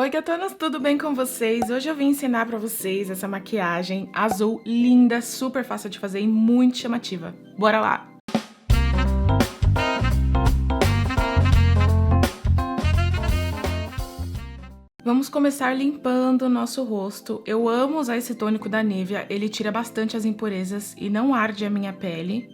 Oi gatonas, tudo bem com vocês? Hoje eu vim ensinar pra vocês essa maquiagem azul linda, super fácil de fazer e muito chamativa. Bora lá! Vamos começar limpando o nosso rosto. Eu amo usar esse tônico da Nivea, ele tira bastante as impurezas e não arde a minha pele.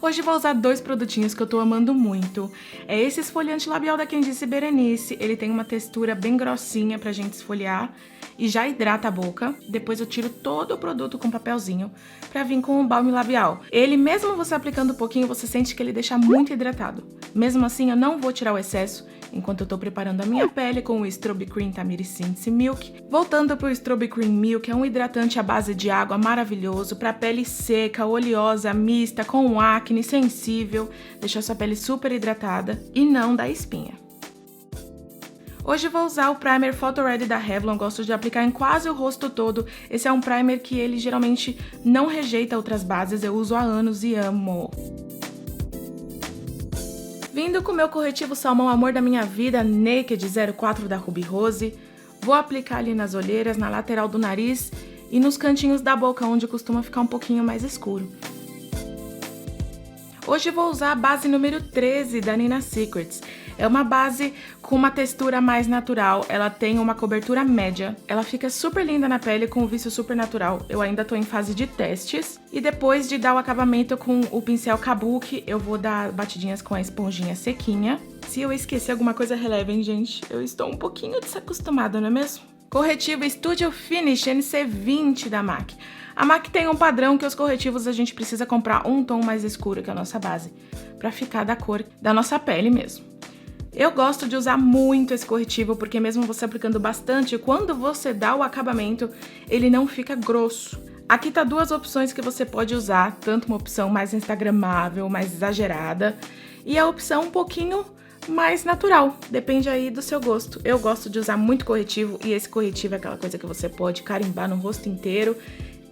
Hoje vou usar dois produtinhos que eu tô amando muito. É esse esfoliante labial da Candice Berenice. Ele tem uma textura bem grossinha pra gente esfoliar e já hidrata a boca. Depois eu tiro todo o produto com papelzinho pra vir com o balme labial. Ele, mesmo você aplicando um pouquinho, você sente que ele deixa muito hidratado. Mesmo assim, eu não vou tirar o excesso enquanto eu tô preparando a minha pele com o Strobe Cream Tamiri Synthesy Milk. Voltando pro Strobe Cream Milk, é um hidratante à base de água maravilhoso para pele seca, oleosa, mista, com acne, sensível, deixa sua pele super hidratada e não dá espinha. Hoje vou usar o primer Photo Ready da Revlon, gosto de aplicar em quase o rosto todo. Esse é um primer que ele geralmente não rejeita outras bases, eu uso há anos e amo. Vindo com o meu corretivo Salmão Amor da Minha Vida Naked 04 da Ruby Rose, vou aplicar ali nas olheiras, na lateral do nariz e nos cantinhos da boca, onde costuma ficar um pouquinho mais escuro. Hoje vou usar a base número 13 da Nina Secrets. É uma base com uma textura mais natural, ela tem uma cobertura média, ela fica super linda na pele com o vício super natural. Eu ainda tô em fase de testes e depois de dar o acabamento com o pincel Kabuki, eu vou dar batidinhas com a esponjinha sequinha. Se eu esquecer alguma coisa, relevem, gente, eu estou um pouquinho desacostumada, não é mesmo? Corretivo Studio Finish NC20 da MAC. A MAC tem um padrão que os corretivos a gente precisa comprar um tom mais escuro que a nossa base, pra ficar da cor da nossa pele mesmo. Eu gosto de usar muito esse corretivo porque mesmo você aplicando bastante, quando você dá o acabamento, ele não fica grosso. Aqui tá duas opções que você pode usar, tanto uma opção mais instagramável, mais exagerada, e a opção um pouquinho mais natural, depende aí do seu gosto. Eu gosto de usar muito corretivo e esse corretivo é aquela coisa que você pode carimbar no rosto inteiro,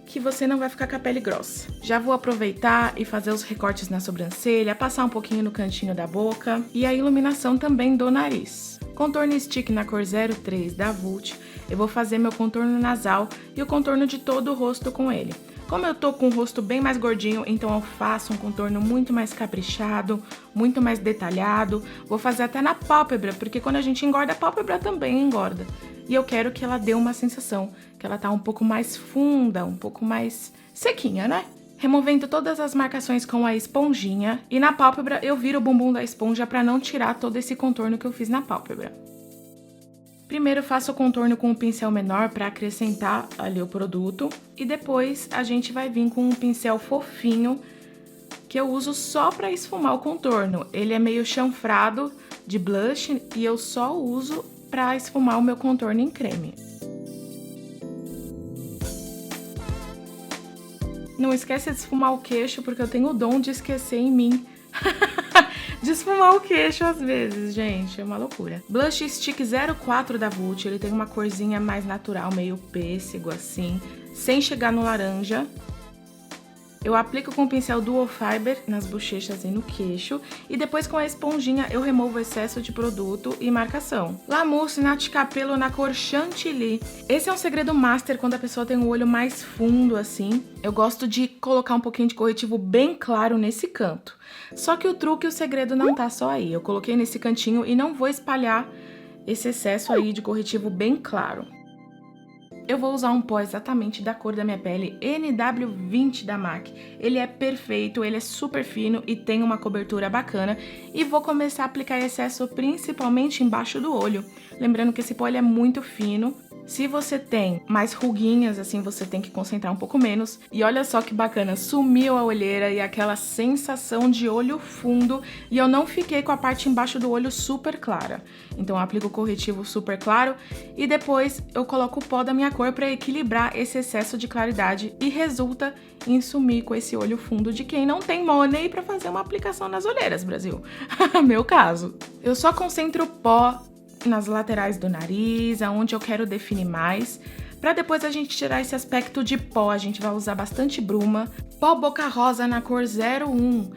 que você não vai ficar com a pele grossa. Já vou aproveitar e fazer os recortes na sobrancelha, passar um pouquinho no cantinho da boca e a iluminação também do nariz. Contorno Stick na cor 03 da Vult, eu vou fazer meu contorno nasal e o contorno de todo o rosto com ele. Como eu tô com o rosto bem mais gordinho, então eu faço um contorno muito mais caprichado, muito mais detalhado. Vou fazer até na pálpebra, porque quando a gente engorda, a pálpebra também engorda. E eu quero que ela dê uma sensação, que ela tá um pouco mais funda, um pouco mais sequinha, né? Removendo todas as marcações com a esponjinha. E na pálpebra eu viro o bumbum da esponja pra não tirar todo esse contorno que eu fiz na pálpebra. Primeiro faço o contorno com um pincel menor para acrescentar ali o produto. E depois a gente vai vir com um pincel fofinho que eu uso só para esfumar o contorno. Ele é meio chanfrado de blush e eu só uso para esfumar o meu contorno em creme. Não esquece de esfumar o queixo porque eu tenho o dom de esquecer em mim. De esfumar o queixo às vezes, gente, é uma loucura. Blush Stick 04 da Vult, ele tem uma corzinha mais natural, meio pêssego assim, sem chegar no laranja. Eu aplico com o pincel Dual Fiber nas bochechas e no queixo e depois com a esponjinha eu removo o excesso de produto e marcação. Lamousse Nat Capello na cor Chantilly. Esse é um segredo master quando a pessoa tem o olho mais fundo assim. Eu gosto de colocar um pouquinho de corretivo bem claro nesse canto. Só que o truque, o segredo não tá só aí. Eu coloquei nesse cantinho e não vou espalhar esse excesso aí de corretivo bem claro. Eu vou usar um pó exatamente da cor da minha pele, NW20 da MAC. Ele é perfeito, ele é super fino e tem uma cobertura bacana. E vou começar a aplicar excesso principalmente embaixo do olho. Lembrando que esse pó ele é muito fino. Se você tem mais ruguinhas, assim, você tem que concentrar um pouco menos. E olha só que bacana, sumiu a olheira e aquela sensação de olho fundo. E eu não fiquei com a parte embaixo do olho super clara. Então eu aplico o corretivo super claro e depois eu coloco o pó da minha cor para equilibrar esse excesso de claridade. E resulta em sumir com esse olho fundo de quem não tem money para fazer uma aplicação nas olheiras, Brasil. Meu caso. Eu só concentro o pó nas laterais do nariz, aonde eu quero definir mais, para depois a gente tirar esse aspecto de pó. A gente vai usar bastante bruma. Pó Boca Rosa na cor 01.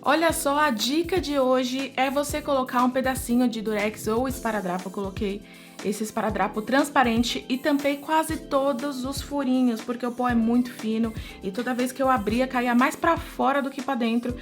Olha só, a dica de hoje é você colocar um pedacinho de durex ou esparadrapo. Eu coloquei esse esparadrapo transparente e tampei quase todos os furinhos, porque o pó é muito fino e toda vez que eu abria caía mais pra fora do que pra dentro.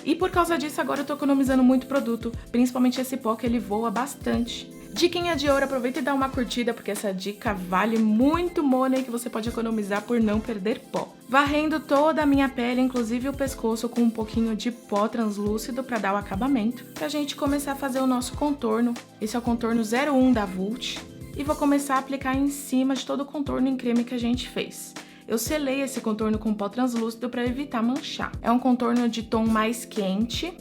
E por causa disso agora eu tô economizando muito produto, principalmente esse pó que ele voa bastante. Diquinha de ouro, aproveita e dá uma curtida, porque essa dica vale muito money que você pode economizar por não perder pó. Varrendo toda a minha pele, inclusive o pescoço, com um pouquinho de pó translúcido para dar o acabamento, pra gente começar a fazer o nosso contorno. Esse é o contorno 01 da Vult. E vou começar a aplicar em cima de todo o contorno em creme que a gente fez. Eu selei esse contorno com pó translúcido para evitar manchar. É um contorno de tom mais quente.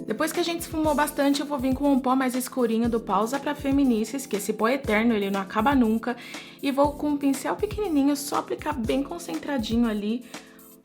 Depois que a gente esfumou bastante, eu vou vir com um pó mais escurinho do Pausa pra Feminices, que esse pó é eterno, ele não acaba nunca. E vou com um pincel pequenininho, só aplicar bem concentradinho ali,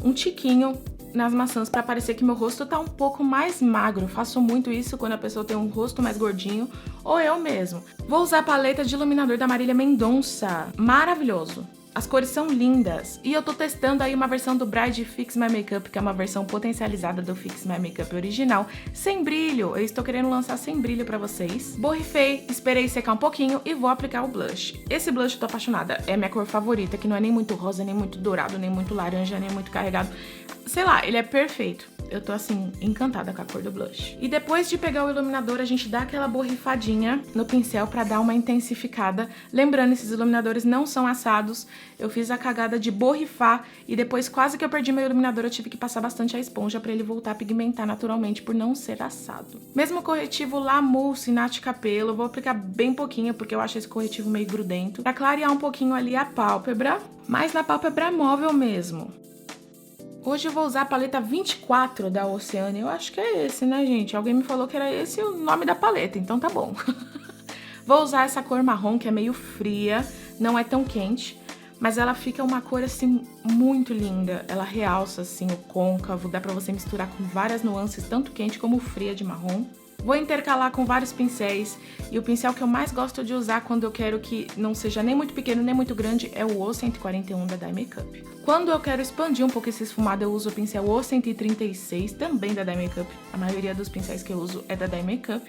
um tiquinho nas maçãs pra parecer que meu rosto tá um pouco mais magro. Faço muito isso quando a pessoa tem um rosto mais gordinho, ou eu mesmo. Vou usar a paleta de iluminador da Marília Mendonça, maravilhoso. As cores são lindas. E eu tô testando aí uma versão do Bride Fix My Makeup, que é uma versão potencializada do Fix My Makeup original, sem brilho. Eu estou querendo lançar sem brilho pra vocês. Borrifei, esperei secar um pouquinho e vou aplicar o blush. Esse blush eu tô apaixonada, é minha cor favorita, que não é nem muito rosa, nem muito dourado, nem muito laranja, nem muito carregado. Sei lá, ele é perfeito. Eu tô, assim, encantada com a cor do blush. E depois de pegar o iluminador, a gente dá aquela borrifadinha no pincel pra dar uma intensificada. Lembrando, esses iluminadores não são assados. Eu fiz a cagada de borrifar e depois, quase que eu perdi meu iluminador, eu tive que passar bastante a esponja pra ele voltar a pigmentar naturalmente, por não ser assado. Mesmo corretivo La Mousse Naty Capello, vou aplicar bem pouquinho, porque eu acho esse corretivo meio grudento, pra clarear um pouquinho ali a pálpebra, mas na pálpebra móvel mesmo. Hoje eu vou usar a paleta 24 da Oceane. Eu acho que é esse, né, gente? Alguém me falou que era esse o nome da paleta, então tá bom. Vou usar essa cor marrom, que é meio fria, não é tão quente, mas ela fica uma cor, assim, muito linda. Ela realça, assim, o côncavo, dá pra você misturar com várias nuances, tanto quente como fria de marrom. Vou intercalar com vários pincéis, e o pincel que eu mais gosto de usar quando eu quero que não seja nem muito pequeno nem muito grande é o O141 da Dye Makeup. Quando eu quero expandir um pouco esse esfumado, eu uso o pincel O136, também da Dye Makeup. A maioria dos pincéis que eu uso é da Dye Makeup.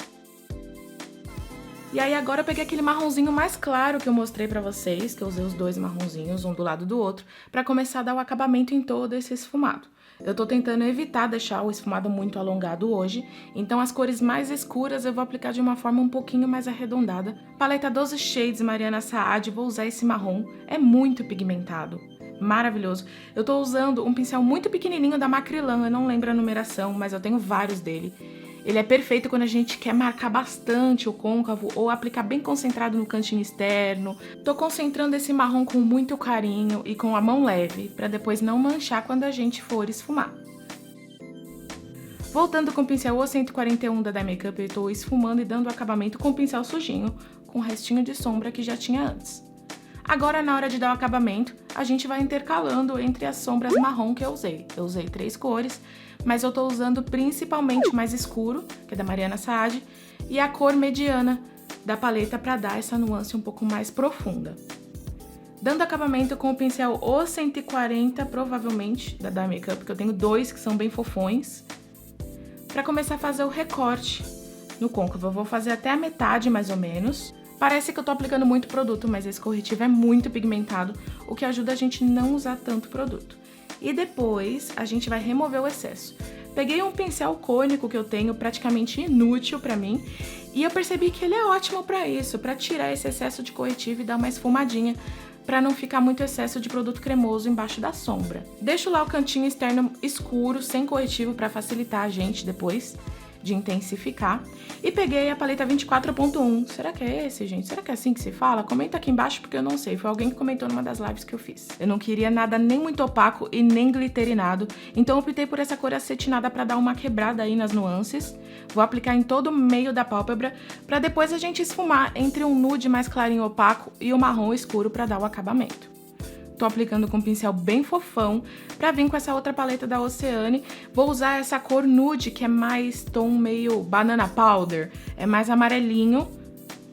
E aí agora eu peguei aquele marronzinho mais claro que eu mostrei pra vocês, que eu usei os dois marronzinhos, um do lado do outro, pra começar a dar o acabamento em todo esse esfumado. Eu tô tentando evitar deixar o esfumado muito alongado hoje, então as cores mais escuras eu vou aplicar de uma forma um pouquinho mais arredondada. Paleta 12 Shades Mariana Saad, vou usar esse marrom, é muito pigmentado. Maravilhoso. Eu tô usando um pincel muito pequenininho da Macrylan, eu não lembro a numeração, mas eu tenho vários dele. Ele é perfeito quando a gente quer marcar bastante o côncavo ou aplicar bem concentrado no cantinho externo. Tô concentrando esse marrom com muito carinho e com a mão leve, para depois não manchar quando a gente for esfumar. Voltando com o pincel O141 da Dye Makeup, eu tô esfumando e dando acabamento com o pincel sujinho, com o restinho de sombra que já tinha antes. Agora, na hora de dar o acabamento, a gente vai intercalando entre as sombras marrom que eu usei. Eu usei 3 cores, mas eu tô usando principalmente o mais escuro, que é da Mariana Saad, e a cor mediana da paleta para dar essa nuance um pouco mais profunda. Dando acabamento com o pincel O140, provavelmente, da Dye Makeup, que eu tenho 2 que são bem fofões, para começar a fazer o recorte no côncavo. Eu vou fazer até a metade, mais ou menos. Parece que eu tô aplicando muito produto, mas esse corretivo é muito pigmentado, o que ajuda a gente não usar tanto produto. E depois a gente vai remover o excesso. Peguei um pincel cônico que eu tenho, praticamente inútil pra mim, e eu percebi que ele é ótimo pra isso, pra tirar esse excesso de corretivo e dar uma esfumadinha, pra não ficar muito excesso de produto cremoso embaixo da sombra. Deixo lá o cantinho externo escuro, sem corretivo, pra facilitar a gente depois de intensificar. E peguei a paleta 24.1. Será que é esse, gente? Será que é assim que se fala? Comenta aqui embaixo porque eu não sei. Foi alguém que comentou numa das lives que eu fiz. Eu não queria nada nem muito opaco e nem glitterinado, então eu optei por essa cor acetinada pra dar uma quebrada aí nas nuances. Vou aplicar em todo o meio da pálpebra pra depois a gente esfumar entre um nude mais clarinho opaco e o marrom escuro pra dar o acabamento. Tô aplicando com um pincel bem fofão pra vir com essa outra paleta da Oceane. Vou usar essa cor nude, que é mais tom meio banana powder. É mais amarelinho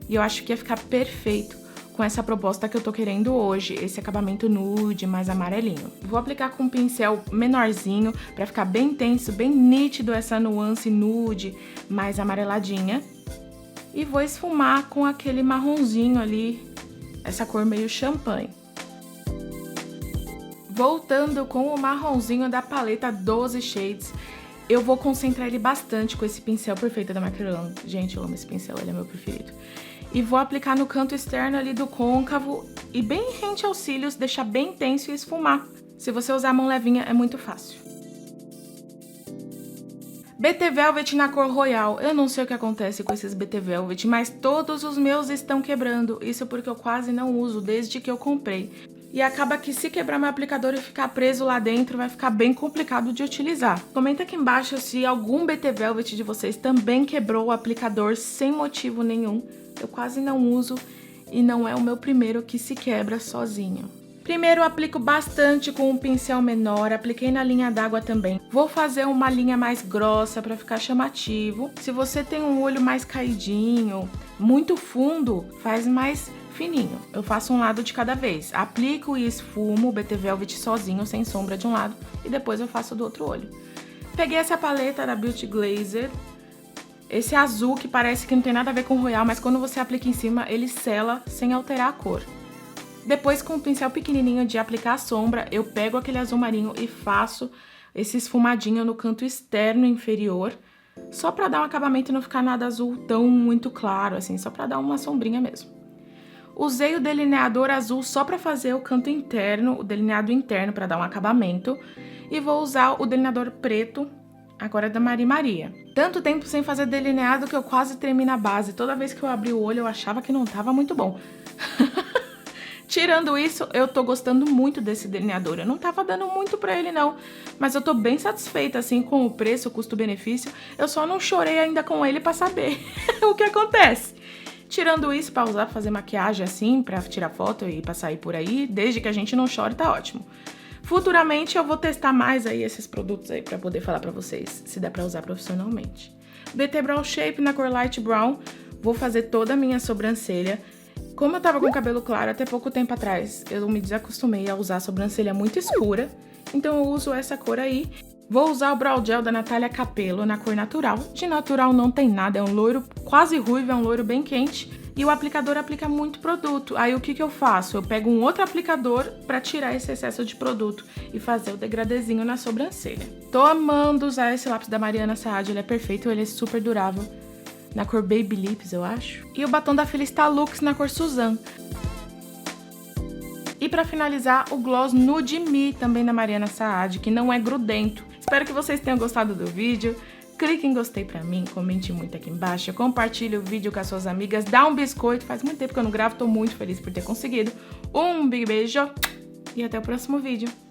e eu acho que ia ficar perfeito com essa proposta que eu tô querendo hoje, esse acabamento nude, mais amarelinho. Vou aplicar com um pincel menorzinho, pra ficar bem intenso, bem nítido essa nuance nude, mais amareladinha. E vou esfumar com aquele marronzinho ali, essa cor meio champanhe. Voltando com o marronzinho da paleta 12 Shades, eu vou concentrar ele bastante com esse pincel Perfeita da Microlan. Gente, eu amo esse pincel, ele é meu preferido. E vou aplicar no canto externo ali do côncavo e bem rente aos cílios, deixar bem intenso e esfumar. Se você usar a mão levinha, é muito fácil. BT Velvet na cor Royal. Eu não sei o que acontece com esses BT Velvet, mas todos os meus estão quebrando. Isso porque eu quase não uso desde que eu comprei. E acaba que se quebrar meu aplicador e ficar preso lá dentro, vai ficar bem complicado de utilizar. Comenta aqui embaixo se algum BT Velvet de vocês também quebrou o aplicador sem motivo nenhum. Eu quase não uso e não é o meu primeiro que se quebra sozinho. Primeiro eu aplico bastante com um pincel menor, apliquei na linha d'água também. Vou fazer uma linha mais grossa para ficar chamativo. Se você tem um olho mais caidinho, muito fundo, faz mais fininho. Eu faço um lado de cada vez. Aplico e esfumo o BT Velvet sozinho, sem sombra de um lado, e depois eu faço do outro olho. Peguei essa paleta da Beauty Glazer, esse azul que parece que não tem nada a ver com o Royal, mas quando você aplica em cima, ele sela sem alterar a cor. Depois, com um pincel pequenininho de aplicar a sombra, eu pego aquele azul marinho e faço esse esfumadinho no canto externo inferior, só pra dar um acabamento e não ficar nada azul tão muito claro, assim, só pra dar uma sombrinha mesmo. Usei o delineador azul só pra fazer o canto interno, o delineado interno pra dar um acabamento, e vou usar o delineador preto, agora da Mari Maria. Tanto tempo sem fazer delineado que eu quase termino a base. Toda vez que eu abri o olho eu achava que não tava muito bom. Tirando isso, eu tô gostando muito desse delineador. Eu não tava dando muito pra ele, não. Mas eu tô bem satisfeita, assim, com o preço, o custo-benefício. Eu só não chorei ainda com ele pra saber o que acontece. Tirando isso, pra usar, pra fazer maquiagem, assim, pra tirar foto e pra sair por aí, desde que a gente não chore, tá ótimo. Futuramente, eu vou testar mais aí esses produtos aí pra poder falar pra vocês se dá pra usar profissionalmente. BT Brow Shape na cor Light Brown. Vou fazer toda a minha sobrancelha. Como eu tava com o cabelo claro até pouco tempo atrás, eu me desacostumei a usar a sobrancelha muito escura, então eu uso essa cor aí. Vou usar o Brow Gel da Natália Capello na cor natural. De natural não tem nada, é um loiro quase ruivo, é um loiro bem quente. E o aplicador aplica muito produto. Aí o que eu faço? Eu pego um outro aplicador pra tirar esse excesso de produto e fazer o degradezinho na sobrancelha. Tô amando usar esse lápis da Mariana Saad, ele é perfeito, ele é super durável. Na cor Baby Lips, eu acho. E o batom da Felistalux na cor Suzanne. E pra finalizar, o gloss Nude Me, também da Mariana Saad, que não é grudento. Espero que vocês tenham gostado do vídeo. Clique em gostei pra mim, comente muito aqui embaixo, compartilhe o vídeo com as suas amigas, dá um biscoito. Faz muito tempo que eu não gravo, tô muito feliz por ter conseguido. Um big beijo e até o próximo vídeo.